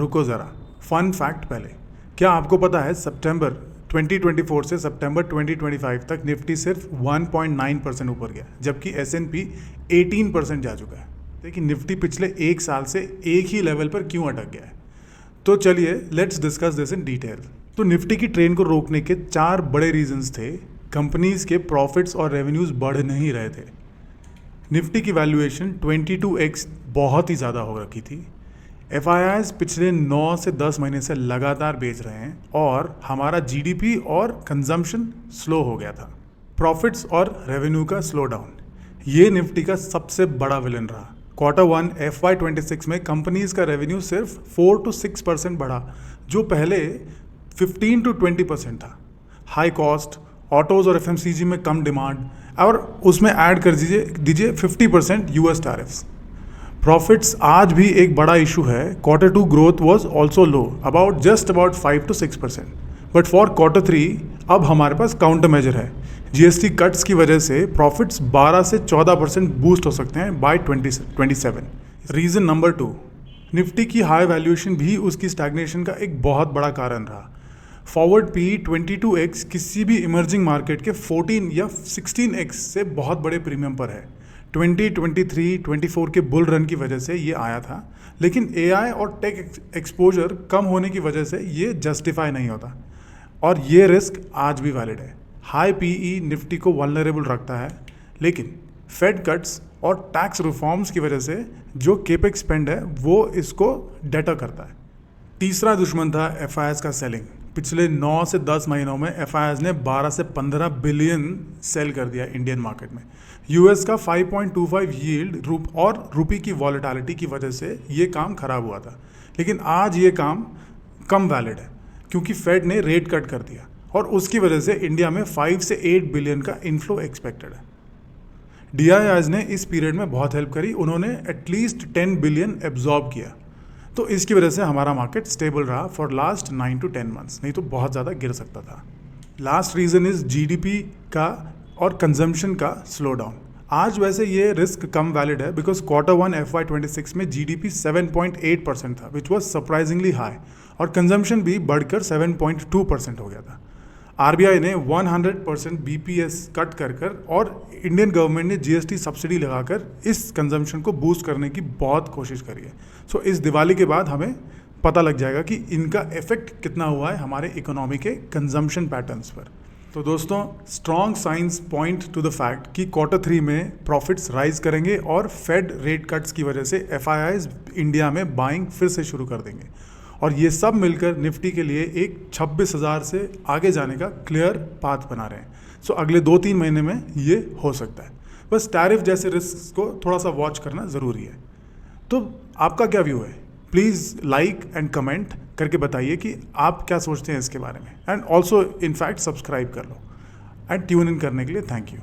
रुको ज़रा, fun fact पहले। क्या आपको पता है सितंबर 2024 से सितंबर 2025 तक निफ्टी सिर्फ 1.9% ऊपर गया, जबकि S&P 18% जा चुका है। देखिए निफ्टी पिछले एक साल से एक ही लेवल पर क्यों अटक गया है। तो चलिए let's discuss this in detail. तो निफ्टी की ट्रेन को रोकने के 4 बड़े रीजंस थे। कंपनीज के प्रॉफिट्स और रेवेन्यूज बढ़ नहीं रहे थे। निफ्टी की वैल्यूएशन 22x बहुत ही ज़्यादा हो रखी थी। FIIs पिछले 9 से 10 महीने से लगातार बेच रहे हैं और हमारा GDP और कंजम्पशन स्लो हो गया था। प्रॉफिट्स और रेवेन्यू का स्लो डाउन, ये निफ्टी का सबसे बड़ा विलन रहा। Q1 FY26 में कंपनीज का रेवेन्यू सिर्फ 4 to 6% बढ़ा, जो पहले 15 to 20% था। हाई कॉस्ट, ऑटोज और FMCG में कम डिमांड, और उसमें ऐड कर दीजिए 50% US टैरिफ्स। प्रॉफिट्स आज भी एक बड़ा इशू है। Q2 growth was also low, just about 5 to 6%। But for Q3 अब हमारे पास काउंटर मेजर है। GST कट्स की वजह से प्रॉफिट्स 12 से 14% बूस्ट हो सकते हैं बाय 2027। रीज़न नंबर 2, निफ्टी की हाई वैल्यूएशन भी उसकी स्टैग्नेशन का एक बहुत बड़ा कारण रहा। फॉरवर्ड पी 22x किसी भी इमर्जिंग मार्केट के 14 या 16x से बहुत बड़े प्रीमियम पर है। 2023-24 के बुल रन की वजह से ये आया था, लेकिन AI और टेक एक्सपोजर कम होने की वजह से ये जस्टिफाई नहीं होता, और ये रिस्क आज भी वैलिड है। हाई PE निफ्टी को वल्नरेबल रखता है, लेकिन फेड कट्स और टैक्स रिफॉर्म्स की वजह से जो केपेक्स स्पेंड है वो इसको डेटर करता है। तीसरा दुश्मन था FIIs का सेलिंग। पिछले 9 से 10 महीनों में FIIs ने 12 से 15 बिलियन सेल कर दिया इंडियन मार्केट में। US का 5.25 यील्ड और रुपी की वॉलेटिलिटी की वजह से ये काम खराब हुआ था, लेकिन आज ये काम कम वैलिड है क्योंकि फेड ने रेट कट कर दिया, और उसकी वजह से इंडिया में 5 से 8 बिलियन का इनफ्लो एक्सपेक्टेड है। DIIs ने इस पीरियड में बहुत हेल्प करी, उन्होंने एटलीस्ट 10 बिलियन एब्जॉर्ब किया, तो इसकी वजह से हमारा मार्केट स्टेबल रहा फॉर लास्ट 9 to 10 मंथ्स, नहीं तो बहुत ज़्यादा गिर सकता था। लास्ट रीज़न इज़ GDP का और कंजम्पशन का स्लो डाउन। आज वैसे ये रिस्क कम वैलिड है बिकॉज Q1 FY26 में GDP 7.8% था, विच वॉज सरप्राइजिंगली हाई, और कंजम्पशन भी बढ़कर 7.2% हो गया था। RBI ने 100% BPS कट कर और इंडियन गवर्नमेंट ने GST सब्सिडी लगाकर इस कंजम्पशन को बूस्ट करने की बहुत कोशिश करी है। सो इस दिवाली के बाद हमें पता लग जाएगा कि इनका इफेक्ट कितना हुआ है हमारे इकोनॉमी के कंजम्पशन पैटर्न्स पर। तो दोस्तों, strong science point two the fact कि Q3 में प्रॉफिट्स राइज करेंगे और फेड रेट कट्स की वजह से FIIs इंडिया में बाइंग फिर से शुरू कर देंगे, और ये सब मिलकर निफ्टी के लिए एक 26,000 से आगे जाने का क्लियर पाथ बना रहे हैं। सो अगले 2-3 महीने में ये हो सकता है। बस टैरिफ जैसे रिस्क को थोड़ा सा वॉच करना ज़रूरी है। तो आपका क्या व्यू है? प्लीज़ लाइक एंड कमेंट करके बताइए कि आप क्या सोचते हैं इसके बारे में, एंड ऑल्सो इनफैक्ट सब्सक्राइब कर लो। एंड ट्यून इन करने के लिए थैंक यू।